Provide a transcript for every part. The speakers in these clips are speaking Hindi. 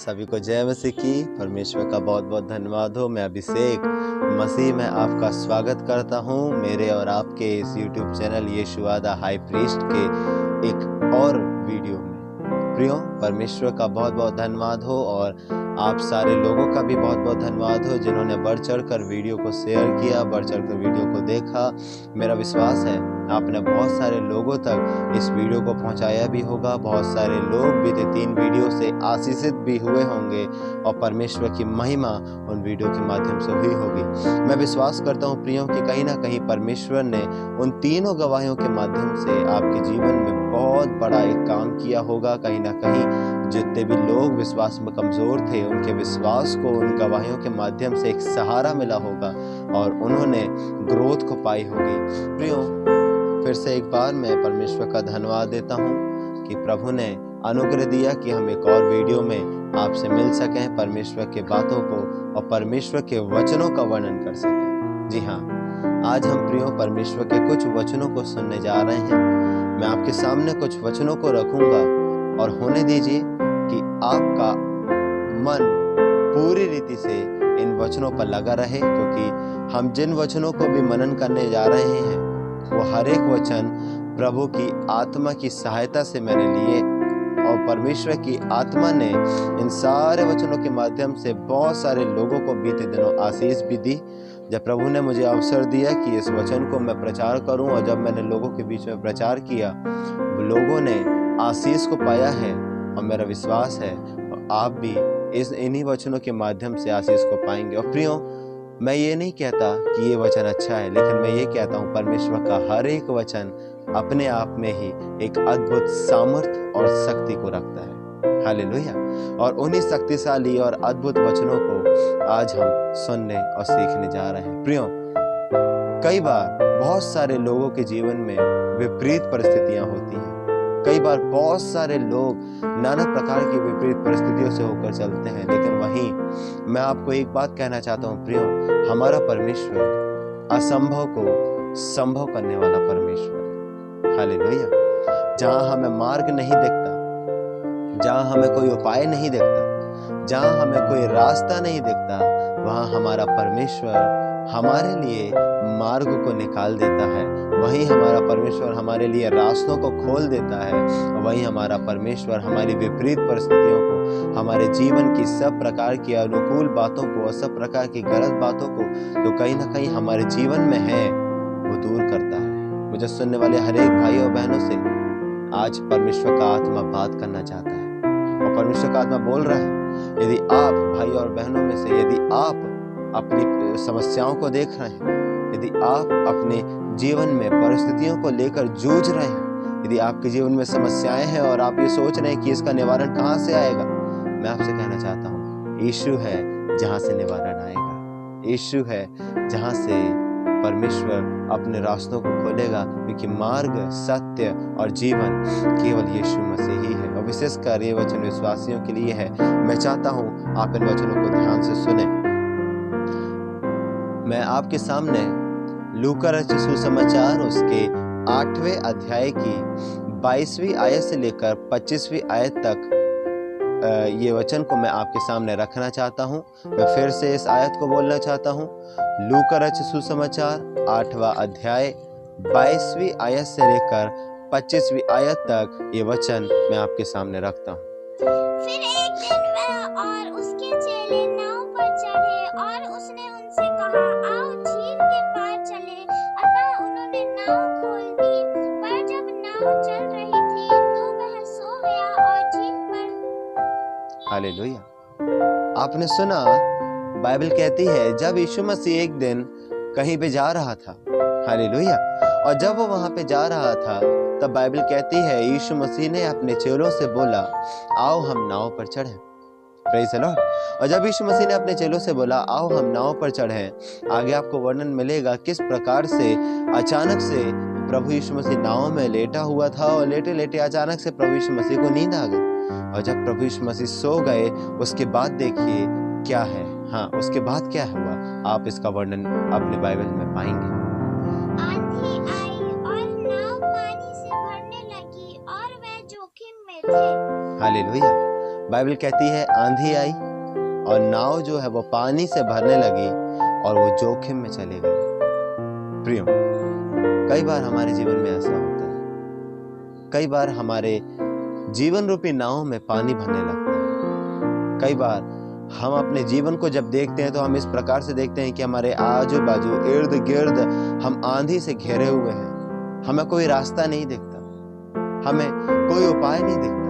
सभी को जय मसीह की। परमेश्वर का बहुत बहुत धन्यवाद हो। मैं अभिषेक मसीह में आपका स्वागत करता हूं मेरे और आपके इस YouTube चैनल यीशु द हाई प्रीस्ट के एक और वीडियो में। प्रियो, परमेश्वर का बहुत बहुत धन्यवाद हो और आप सारे लोगों का भी बहुत बहुत धन्यवाद हो जिन्होंने बढ़ चढ़ कर वीडियो को शेयर किया, बढ़ चढ़ कर वीडियो को देखा। मेरा विश्वास है आपने बहुत सारे लोगों तक इस वीडियो को पहुंचाया भी होगा। बहुत सारे लोग बीते 3 वीडियो से आशीषित भी हुए होंगे और परमेश्वर की महिमा उन वीडियो के माध्यम से हुई होगी। मैं विश्वास करता हूं प्रियो कि कहीं ना कहीं परमेश्वर ने उन तीनों गवाहियों के माध्यम से आपके जीवन में बहुत बड़ा एक काम किया होगा। कहीं ना कहीं जितने भी लोग विश्वास में कमजोर थे उनके विश्वास को उन गवाहियों के माध्यम से एक सहारा मिला होगा और उन्होंने ग्रोथ को पाई होगी। प्रियो, फिर से एक बार मैं परमेश्वर का धन्यवाद देता हूं कि प्रभु ने अनुग्रह दिया कि हम एक और वीडियो में आपसे मिल सकें, परमेश्वर के बातों को और परमेश्वर के वचनों का वर्णन कर सकें। जी हाँ, आज हम प्रियो परमेश्वर के कुछ वचनों को सुनने जा रहे हैं। मैं आपके सामने कुछ वचनों को रखूंगा और होने दीजिए कि आपका मन पूरी रीति से इन वचनों पर लगा रहे, क्योंकि हम जिन वचनों को भी मनन करने जा रहे हैं वो हर एक वचन प्रभु की आत्मा की सहायता से मैंने लिए और परमेश्वर की आत्मा ने इन सारे वचनों के माध्यम से बहुत सारे लोगों को बीते दिनों आशीष भी दी। जब प्रभु ने मुझे अवसर दिया कि इस वचन को मैं प्रचार करूं और जब मैंने लोगों के बीच में प्रचार किया, लोगों ने आशीष को पाया है और मेरा विश्वास है आप भी इन्हीं वचनों के माध्यम से आशीष को पाएंगे। और प्रियो, मैं ये नहीं कहता कि ये वचन अच्छा है, लेकिन मैं ये कहता हूँ परमेश्वर का हर एक वचन अपने आप में ही एक अद्भुत सामर्थ्य और शक्ति को रखता है। हालेलुया। और उन्हीं शक्तिशाली और अद्भुत वचनों को आज हम सुनने और सीखने जा रहे हैं। प्रियो, कई बार बहुत सारे लोगों के जीवन में विपरीत परिस्थितियां होती हैं। कई बार बहुत सारे लोग नाना प्रकार की विपरीत परिस्थितियों से होकर चलते हैं, लेकिन वहीं मैं आपको एक बात कहना चाहता हूँ प्रियो, हमारा परमेश्वर असंभव को संभव करने वाला परमेश्वर है। हालेलुया। जहां हमें मार्ग नहीं दिखता, जहां हमें कोई उपाय नहीं दिखता, जहां हमें कोई रास्ता नहीं दिखता, वहां हमारा परमेश्वर हमारे लिए मार्ग को निकाल देता है। वहीं हमारा परमेश्वर हमारे लिए रास्तों को खोल देता है। वहीं हमारा परमेश्वर हमारी विपरीत परिस्थितियों को, हमारे जीवन की सब प्रकार की अनुकूल बातों को और सब प्रकार की गलत बातों को जो कहीं ना कहीं हमारे जीवन में है वो दूर करता है। मुझे सुनने वाले हर एक भाई और बहनों से आज परमेश्वर का आत्मा बात करना चाहता है और परमेश्वर का आत्मा बोल रहा है, यदि आप भाई और बहनों में से यदि आप अपनी समस्याओं को देख रहे हैं, यदि आप अपने जीवन में परिस्थितियों को लेकर जूझ रहे हैं, यदि आपके जीवन में समस्याएं हैं और आप ये सोच रहे हैं कि इसका निवारण कहां से आएगा, मैं आपसे कहना चाहता हूं यीशु है जहां से निवारण आएगा। यीशु है जहां से परमेश्वर अपने रास्तों को खोलेगा, क्योंकि मार्ग, सत्य और जीवन केवल यीशु मसीह ही है। और विशेषकर ये वचन विश्वासियों के लिए है। मैं चाहता हूं आप इन वचनों को ध्यान से सुने। मैं आपके सामने लूका रचित सुसमाचार उसके 8वें अध्याय की 22वीं आयत से लेकर 25वीं आयत तक ये वचन को मैं आपके सामने रखना चाहता हूं। मैं फिर से इस आयत को बोलना चाहता हूं। लूका रचित सुसमाचार 8वां अध्याय 22वीं आयत से लेकर 25वीं आयत तक ये वचन मैं आपके सामने रखता हूं। फिर एक दिन वह और उसके चेले नाव पर चढ़े और उसने उनसे कहा, आओ झील के पार चले। अतः उन्होंने नाव खोल दी, पर जब नाव चल रही थी तो वह सो गया और झील पर। हालेलुया। आपने सुना, बाइबल कहती है जब यीशु मसीह एक दिन कहीं पे जा रहा था, हालेलुया, और जब वो वहां पे जा रहा था तब बाइबल कहती है यीशु मसीह ने अपने चेलों से बोला, आओ हम नाव पर चढ़ें। Praise the Lord. और जब यीशु मसीह ने अपने चेलों से बोला आओ हम नाव पर चढ़ें, आगे आपको वर्णन मिलेगा किस प्रकार से अचानक से प्रभु यीशु मसीह नाव में लेटा हुआ था और लेटे लेटे अचानक से प्रभु यीशु मसीह को नींद आ गई। और जब प्रभु यीशु मसीह सो गए उसके बाद देखिए क्या है, हाँ उसके बाद क्या हुआ, आप इसका वर्णन अपने बाइबल में पाएंगे। आंधी आई और नाव पानी से भरने लगी और वह जोखिम में थे। हालेलुया। बाइबल कहती है आंधी आई और नाव जो है वो पानी से भरने लगी और वो जोखिम में चले गए। प्रियो, कई बार हमारे जीवन में ऐसा होता है, कई बार हमारे जीवन रूपी नाव में पानी भरने लगता है। कई बार हम अपने जीवन को जब देखते हैं तो हम इस प्रकार से देखते हैं कि हमारे आजू बाजू इर्द गिर्द हम आंधी से घेरे हुए हैं, हमें कोई रास्ता नहीं दिखता, हमें कोई उपाय नहीं दिखता।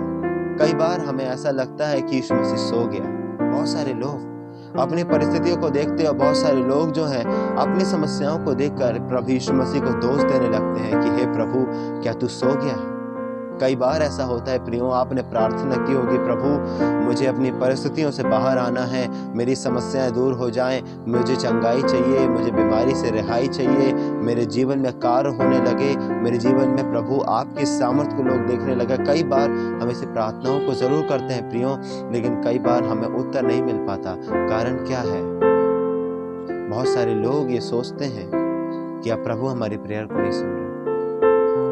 कई बार हमें ऐसा लगता है कि यीशु मसीह सो गया। बहुत सारे लोग अपनी परिस्थितियों को देखते हैं और बहुत सारे लोग जो हैं अपनी समस्याओं को देखकर प्रभु यीशु मसीह को दोष देने लगते हैं कि हे प्रभु, क्या तू सो गया है? कई बार ऐसा होता है प्रियो, आपने प्रार्थना की होगी, प्रभु मुझे अपनी परिस्थितियों से बाहर आना है, मेरी समस्याएं दूर हो जाएं, मुझे चंगाई चाहिए, मुझे बीमारी से रिहाई चाहिए, मेरे जीवन में कार्य होने लगे, मेरे जीवन में प्रभु आपकी सामर्थ्य को लोग देखने लगे। कई बार हम ऐसी प्रार्थनाओं को जरूर करते हैं प्रियो, लेकिन कई बार हमें उत्तर नहीं मिल पाता। कारण क्या है? बहुत सारे लोग ये सोचते हैं कि अब प्रभु हमारी प्रेयर को नहीं सुन रहे।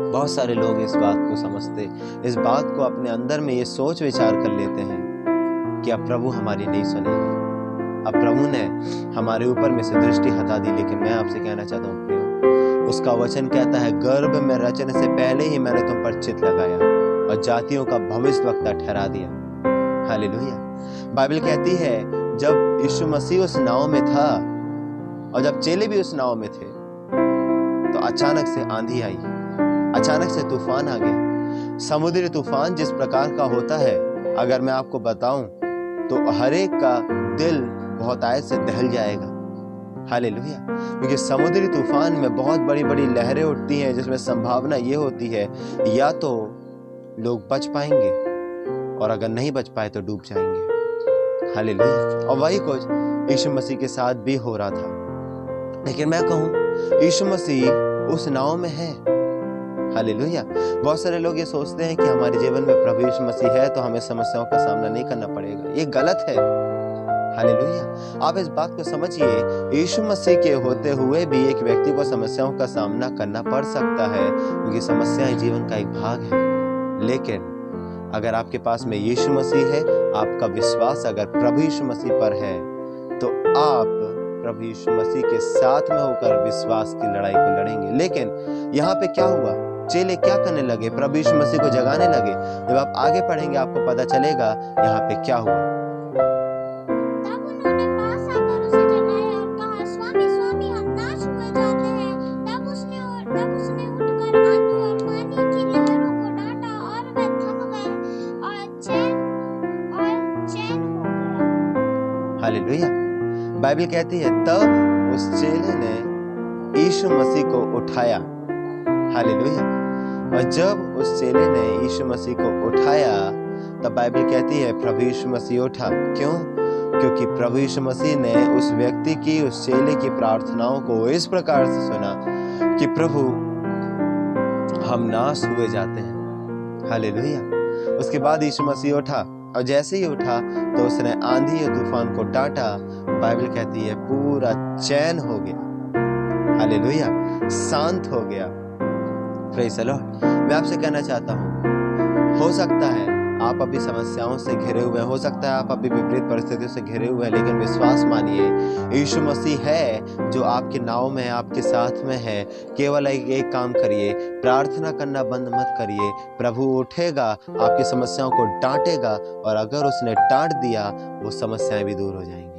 बहुत सारे लोग इस बात को समझते, इस बात को अपने अंदर में ये सोच विचार कर लेते हैं कि अब प्रभु हमारी नहीं सुनेगा, अब प्रभु ने हमारे ऊपर में से दृष्टि हटा दी। लेकिन मैं आपसे कहना चाहता हूँ प्रियो, उसका वचन कहता है, गर्भ में रचने से पहले ही मैंने तुम पर चित्त लगाया और जातियों का भविष्यवक्ता ठहरा दिया। हालेलुया। बाइबल कहती है जब यीशु मसीह उस नाव में था और जब चेले भी उस नाव में थे तो अचानक से आंधी आई, अचानक से तूफान आ गया। समुद्री तूफान जिस प्रकार का होता है, अगर मैं आपको बताऊं तो हर एक का दिल बहुत आयत से दहल जाएगा। हालेलुया। क्योंकि समुद्री तूफान में बहुत बड़ी बड़ी लहरें उठती हैं, जिसमें संभावना ये होती है या तो लोग बच पाएंगे और अगर नहीं बच पाए तो डूब जाएंगे। हालेलुया। और वही कुछ यीशु मसीह के साथ भी हो रहा था। लेकिन मैं कहूं, यीशु मसीह उस नाव में है। हालेलुया। बहुत सारे लोग ये सोचते हैं कि हमारे जीवन में प्रभु यीशु मसीह है तो हमें समस्याओं का सामना नहीं करना पड़ेगा। ये गलत है। हालेलुया। आप इस बात को समझिए, यीशु मसीह के होते हुए भी एक व्यक्ति को समस्याओं का सामना करना पड़ सकता है, क्योंकि समस्याएं जीवन का एक भाग है। लेकिन अगर आपके पास में यीशु मसीह है, आपका विश्वास अगर प्रभु यीशु मसीह पर है, तो आप प्रभु यीशु मसीह के साथ में होकर विश्वास की लड़ाई को लड़ेंगे। लेकिन यहाँ पे क्या हुआ? चेले क्या करने लगे? प्रभु यीशु मसीह को जगाने लगे। जब आप आगे पढ़ेंगे आपको पता चलेगा यहाँ पे क्या हुआ। तब उन्होंने पास आकर उसे जगाया और कहा, स्वामी स्वामी, हम नाश हुए जाते हैं। तब उसने उठकर आंधी और पानी की लहरों को डांटा और वे थम गए और चैन हो गया। हालेलुया। बाइबल कहती है तब उस चेले ने यीशु मसीह को उठाया। हालेलुया। और जब उस चेले ने यीशु मसीह को उठाया तब बाइबल कहती है प्रभु यीशु मसीह उठा। क्यों? क्योंकि प्रभु यीशु मसीह ने उस व्यक्ति की, उस चेले की प्रार्थनाओं को इस प्रकार से सुना कि प्रभु हम नाश हुए जाते हैं। हालेलुया। उसके बाद यीशु मसीह उठा और जैसे ही उठा तो उसने आंधी और तूफान को डांटा। बाइबल कहती है पूरा चैन हो गया। हालेलुया। शांत हो गया। Praise the Lord. मैं आपसे कहना चाहता हूँ, हो सकता है आप अभी समस्याओं से घिरे हुए हैं, हो सकता है आप अभी विपरीत परिस्थितियों से घिरे हुए हैं, लेकिन विश्वास मानिए यीशु मसीह है जो आपके नाव में है, आपके साथ में है। केवल एक काम करिए, प्रार्थना करना बंद मत करिए। प्रभु उठेगा, आपकी समस्याओं को डांटेगा और अगर उसने डांट दिया वो समस्याएं भी दूर हो जाएंगी।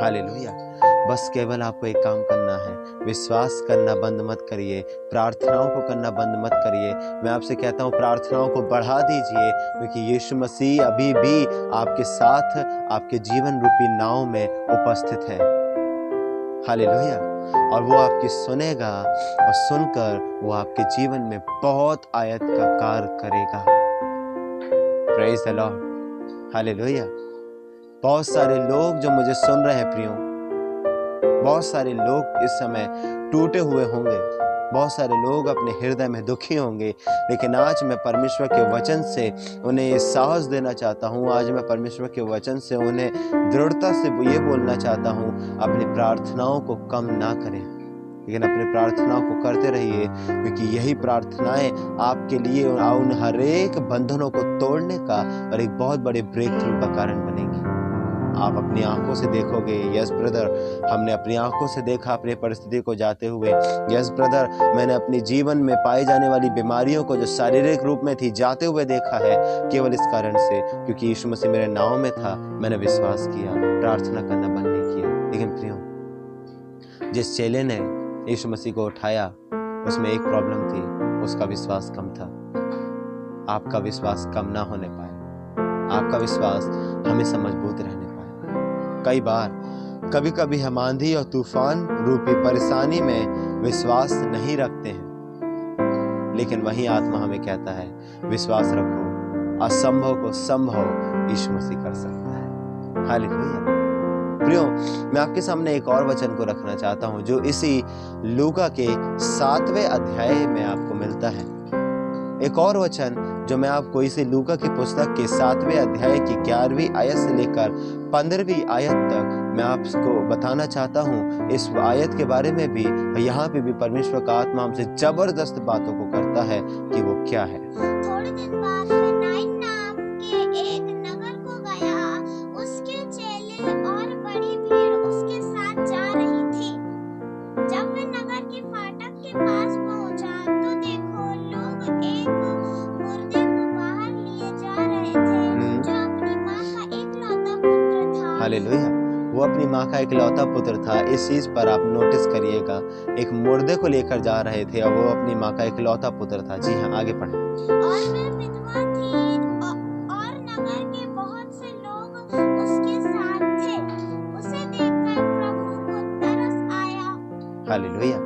हालेलुया। बस केवल आपको एक काम करना है, विश्वास करना बंद मत करिए, प्रार्थनाओं को करना बंद मत करिए। मैं आपसे कहता हूँ प्रार्थनाओं को बढ़ा दीजिए, क्योंकि यीशु मसीह अभी भी आपके साथ आपके जीवन रूपी नाव में उपस्थित है। हालेलुया। और वो आपकी सुनेगा और सुनकर वो आपके जीवन में बहुत आयत का कार्य करेगा। Praise the Lord. हालेलुया। बहुत सारे लोग जो मुझे सुन रहे हैं प्रियो, बहुत सारे लोग इस समय टूटे हुए होंगे, बहुत सारे लोग अपने हृदय में दुखी होंगे, लेकिन आज मैं परमेश्वर के वचन से उन्हें ये साहस देना चाहता हूँ। आज मैं परमेश्वर के वचन से उन्हें दृढ़ता से ये बोलना चाहता हूँ, अपनी प्रार्थनाओं को कम ना करें। लेकिन अपनी प्रार्थनाओं को करते रहिए, क्योंकि यही प्रार्थनाएं आपके लिए उन हर एक बंधनों को तोड़ने का और एक बहुत बड़े ब्रेक थ्रू का कारण बनेंगी। आप अपनी आंखों से देखोगे, यस ब्रदर, हमने अपनी आंखों से देखा अपनी परिस्थिति को जाते हुए। यस ब्रदर, मैंने अपने जीवन में पाई जाने वाली बीमारियों को जो शारीरिक रूप में थी जाते हुए देखा है, केवल इस कारण से क्योंकि यीशु मसीह मेरे नाव में था, मैंने विश्वास किया, प्रार्थना करना बंद नहीं किया। लेकिन प्रियो, जिस चेले ने यीशु मसीह को उठाया उसमें एक प्रॉब्लम थी, उसका विश्वास कम था। आपका विश्वास कम ना होने पाए, आपका विश्वास हमेशा मजबूत रहने पाए। कई बार कभी कभी हम आंधी और तूफान रूपी परेशानी में विश्वास नहीं रखते हैं, लेकिन वही आत्मा हमें कहता है विश्वास रखो, असंभव को संभव यीशु मसीह कर सकता है। हालेलुया। प्रियो, मैं आपके सामने एक और वचन को रखना चाहता हूं जो इसी लूका के 7वें अध्याय में आपको मिलता है। एक और वचन जो मैं आपको इसी लूका की पुस्तक के 7वें अध्याय की 11वीं आयत से लेकर 15वीं आयत तक मैं आपको बताना चाहता हूं। इस आयत के बारे में भी, यहाँ पे भी परमेश्वर का आत्मा हमसे जबरदस्त बातों को करता है कि वो क्या है। थोड़े दिन बाद वह नाइन नाम के एक नगर को गया। उसके चेले और बड़ी भीड़ उसके साथ जा रही थी। जब वह नगर के फाटक के पास पहुंचा तो देखो, लोग एक मुर्दे को बाहर लिए जा रहे थे जो अपनी माँ का इकलौता पुत्र था। हालेलुया। वो अपनी माँ का इकलौता पुत्र था। इस चीज पर आप नोटिस करिएगा, एक मुर्दे को लेकर जा रहे थे और वो अपनी माँ का इकलौता पुत्र था। जी हाँ, आगे पढ़ें। और वह विधवा थी और नगर के बहुत से लोग उसके साथ थे। उसे देखकर प्रभु को तरस आया। हालेलुया।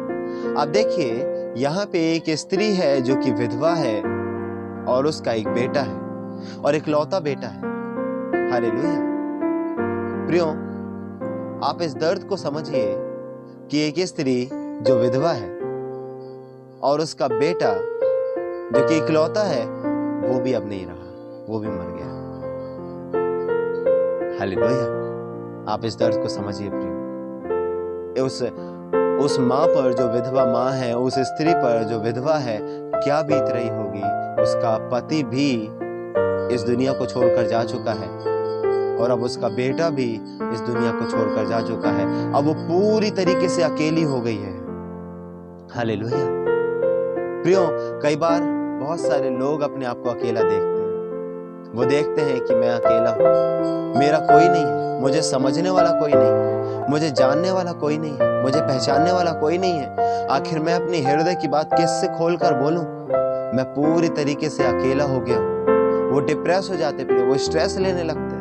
आप देखिए, यहाँ पे एक स्त्री है जो कि विधवा है और उसका एक बेटा है और इकलौता बेटा है। हालेलुया। प्रियो, आप इस दर्द को समझिए कि एक स्त्री जो विधवा है और उसका बेटा जो कि इकलौता है, वो भी अब नहीं रहा, वो भी मर गया। हालेलुया। आप इस दर्द को समझिए प्रियो। उस माँ पर जो विधवा माँ है, उस स्त्री पर जो विधवा है, क्या बीत रही होगी। उसका पति भी इस दुनिया को छोड़कर जा चुका है और अब उसका बेटा भी इस दुनिया को छोड़कर जा चुका है। अब वो पूरी तरीके से अकेली हो गई है। हालेलुया। प्रियो, कई बार बहुत सारे लोग अपने आप को अकेला देखते हैं। वो देखते हैं कि मैं अकेला हूँ, मेरा कोई नहीं है, मुझे समझने वाला कोई नहीं है, मुझे जानने वाला कोई नहीं है, मुझे पहचानने वाला कोई नहीं है। आखिर मैं अपनी हृदय की बात किससे खोलकर बोलूं? मैं पूरी तरीके से अकेला हो गया हूँ। वो डिप्रेस हो जाते हैं, वो स्ट्रेस लेने लगते हैं।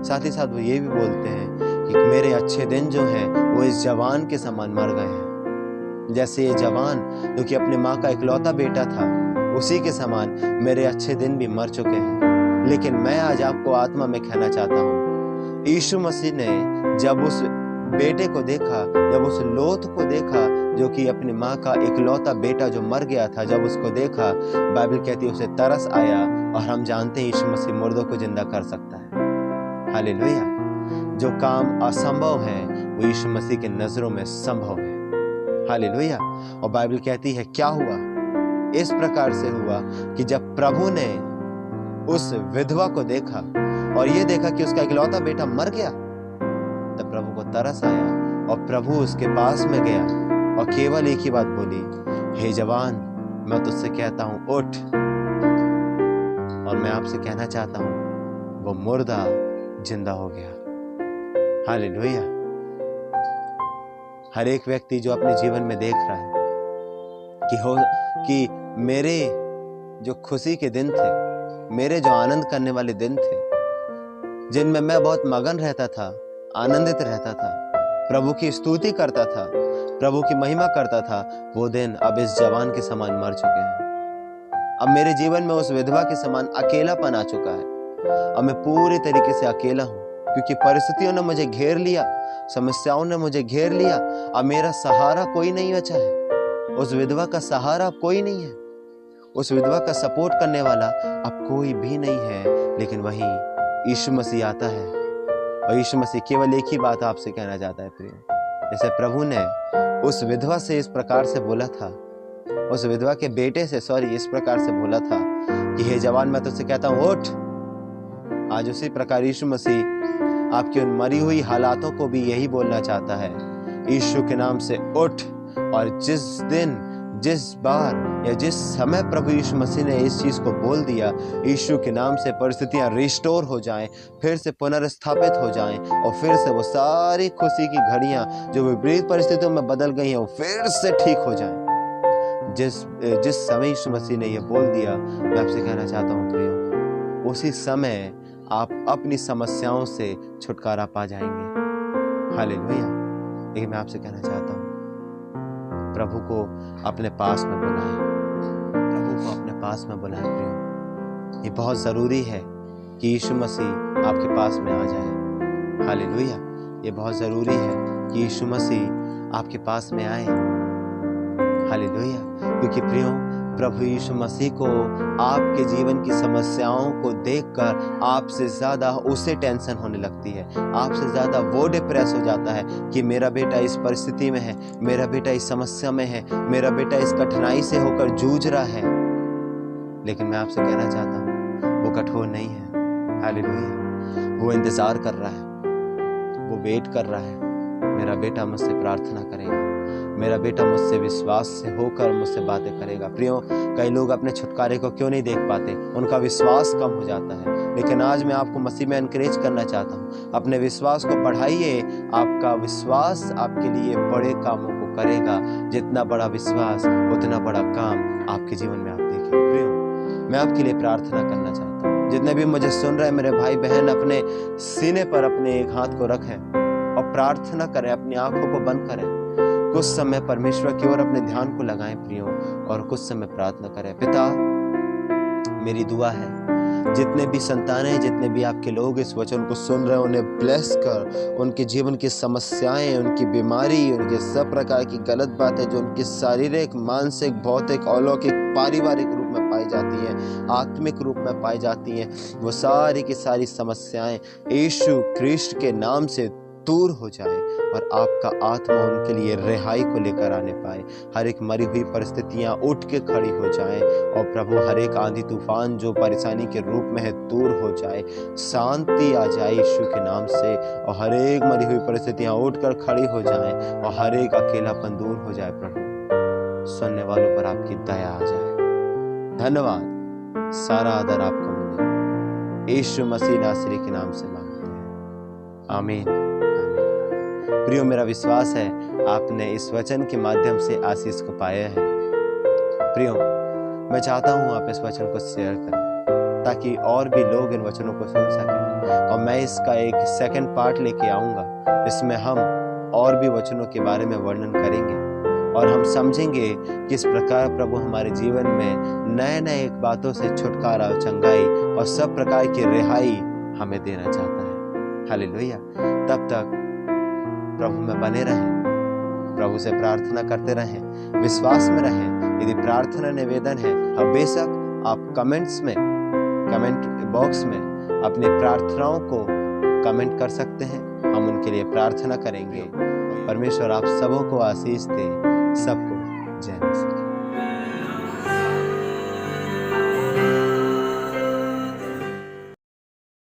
साथ ही साथ वो ये भी बोलते हैं कि मेरे अच्छे दिन जो हैं वो इस जवान के समान मर गए हैं। जैसे ये जवान जो कि अपने माँ का इकलौता बेटा था, उसी के समान मेरे अच्छे दिन भी मर चुके हैं। लेकिन मैं आज आपको आत्मा में कहना चाहता हूँ, यीशु मसीह ने जब उस बेटे को देखा, जब उस लोथ को देखा जो कि अपनी माँ का इकलौता बेटा जो मर गया था, जब उसको देखा, बाइबल कहती है उसे तरस आया। और हम जानते हैं यीशु मसीह मुर्दों को जिंदा कर सकता है। हालेलुया। जो काम असंभव है वो यीशु मसीह के नजरों में संभव है। हालेलुया। और बाइबल कहती है क्या हुआ? इस प्रकार से हुआ कि जब प्रभु ने उस विधवा को देखा और ये देखा कि उसका इकलौता बेटा मर गया, तब प्रभु को तरस आया और प्रभु उसके पास में गया और केवल एक ही बात बोली, हे जवान, मैं तुझसे कहता हूं उठ। और मैं आपसे कहना चाहता हूं, वो मुर्दा जिंदा हो गया। हालेलुया। हर एक व्यक्ति जो अपने जीवन में देख रहा है कि मेरे जो खुशी के दिन थे, मेरे जो आनंद करने वाले दिन थे, जिनमें मैं बहुत मगन रहता था, आनंदित रहता था, प्रभु की स्तुति करता था, प्रभु की महिमा करता था, वो दिन अब इस जवान के समान मर चुके हैं। अब मेरे जीवन में उस विधवा के समान अकेलापन आ चुका है। अब मैं पूरी तरीके से अकेला हूँ, क्योंकि परिस्थितियों ने मुझे घेर लिया, समस्याओं ने मुझे घेर लिया। अब मेरा सहारा कोई नहीं बचा है। उस विधवा का सहारा अब कोई नहीं है, उस विधवा का सपोर्ट करने वाला अब कोई भी नहीं है। लेकिन वहीं यीशु मसीह आता है और यीशु मसीह केवल एक ही बात आपसे कहना चाहता है प्रिय, जैसे प्रभु ने उस विधवा से इस प्रकार से बोला था, उस विधवा के बेटे से इस प्रकार से बोला था कि हे जवान, मैं तुझसे कहता हूं उठ। आज उसी प्रकार यीशु मसीह आपकी उन मरी हुई हालातों को भी यही बोलना चाहता है, यीशु के नाम से उठ। और जिस दिन, जिस बार या जिस समय प्रभु यीशु मसीह ने इस चीज को बोल दिया, यीशु के नाम से परिस्थितियां रिस्टोर हो जाएं, फिर से पुनर्स्थापित हो जाएं, और फिर से वो सारी खुशी की घड़ियां जो विपरीत परिस्थितियों में बदल गई हैं वो फिर से ठीक हो जाएं। जिस समय यीशु मसीह ने ये बोल दिया, मैं आपसे कहना चाहता हूँ प्रियो, उसी समय आप अपनी समस्याओं से छुटकारा पा जाएंगे। हालेलुया। लेकिन मैं आपसे कहना चाहता हूँ, प्रभु को अपने पास में बुलाएं, प्रभु को अपने पास में बुलाएं प्रियो। ये बहुत ज़रूरी है कि यीशु मसीह आपके पास में आ जाए। हालेलुया। ये बहुत ज़रूरी है कि यीशु मसीह आपके पास में आए। हालेलुया। क्योंकि प्रियो, प्रभु यीशु मसीह को आपके जीवन की समस्याओं को देखकर आपसे ज़्यादा उसे टेंशन होने लगती है, आपसे ज़्यादा वो डिप्रेस हो जाता है कि मेरा बेटा इस परिस्थिति में है, मेरा बेटा इस समस्या में है, मेरा बेटा इस कठिनाई से होकर जूझ रहा है। लेकिन मैं आपसे कहना चाहता हूँ, वो कठोर नहीं है। हालेलुया। वो इंतज़ार कर रहा है, वो वेट कर रहा है। मेरा बेटा मुझसे प्रार्थना करेगा, मेरा बेटा मुझसे विश्वास से होकर मुझसे बातें करेगा। प्रियो, कई लोग अपने छुटकारे को क्यों नहीं देख पाते? उनका विश्वास कम हो जाता है। लेकिन आज मैं आपको मसीह में एनकरेज करना चाहता हूँ, अपने विश्वास को बढ़ाइए। आपका विश्वास आपके लिए बड़े कामों को करेगा। जितना बड़ा विश्वास, उतना बड़ा काम आपके जीवन में आप देखेंगे। प्रियो, मैं आपके लिए प्रार्थना करना चाहता हूँ। जितने भी मुझे सुन रहे हैं मेरे भाई बहन, अपने सीने पर अपने एक हाथ को रखें और प्रार्थना करें, अपनी आंखों को बंद करें। कुछ समय परमेश्वर की ओर अपने ध्यान को लगाएं प्रियो, और कुछ समय प्रार्थना करें। पिता, मेरी दुआ है, जितने भी संतानें, जितने भी आपके लोग इस वचन को सुन रहे हैं, उन्हें ब्लेस कर, उनके जीवन की समस्याएं, उनकी बीमारी, उनके सब प्रकार की गलत बातें जो उनकी शारीरिक, मानसिक, भौतिक, अलौकिक, पारिवारिक रूप में पाई जाती हैं, आत्मिक रूप में पाई जाती हैं, वो सारी की सारी समस्याएं यीशु ख्रीष्ट के नाम से दूर हो जाए और आपका आत्मा उनके लिए रिहाई को लेकर आने पाए। हर एक मरी हुई परिस्थितियां उठ के खड़ी हो जाएं, और प्रभु हर एक आंधी तूफान जो परेशानी के रूप में है दूर हो जाए, शांति आ जाए यीशु के नाम से, और हर एक मरी हुई परिस्थितियां उठकर खड़ी हो जाएं, और हर एक अकेलापन दूर हो जाए। प्रभु, सुनने वालों पर आपकी दया आ जाए। धन्यवाद, सारा आदर आपको मिले, यीशु मसीह नासरी के नाम से मांगते हैं, आमीन। प्रियो, मेरा विश्वास है आपने इस वचन के माध्यम से आशीष को पाया है। प्रियो, मैं चाहता हूँ आप इस वचन को शेयर करें ताकि और भी लोग इन वचनों को सुन सकें, और मैं इसका एक सेकंड पार्ट लेके आऊँगा। इसमें हम और भी वचनों के बारे में वर्णन करेंगे और हम समझेंगे किस प्रकार प्रभु हमारे जीवन में नए नए बातों से छुटकारा, चंगाई और सब प्रकार की रिहाई हमें देना चाहता है। हालेलुया। तब तक प्रभु में बने रहें, प्रभु से प्रार्थना करते रहें, विश्वास में रहें। यदि प्रार्थना निवेदन है, अब बेशक आप कमेंट बॉक्स में अपनी प्रार्थनाओं को कमेंट कर सकते हैं, हम उनके लिए प्रार्थना करेंगे। परमेश्वर आप सबों को आशीष दे। सबको जय मसीह।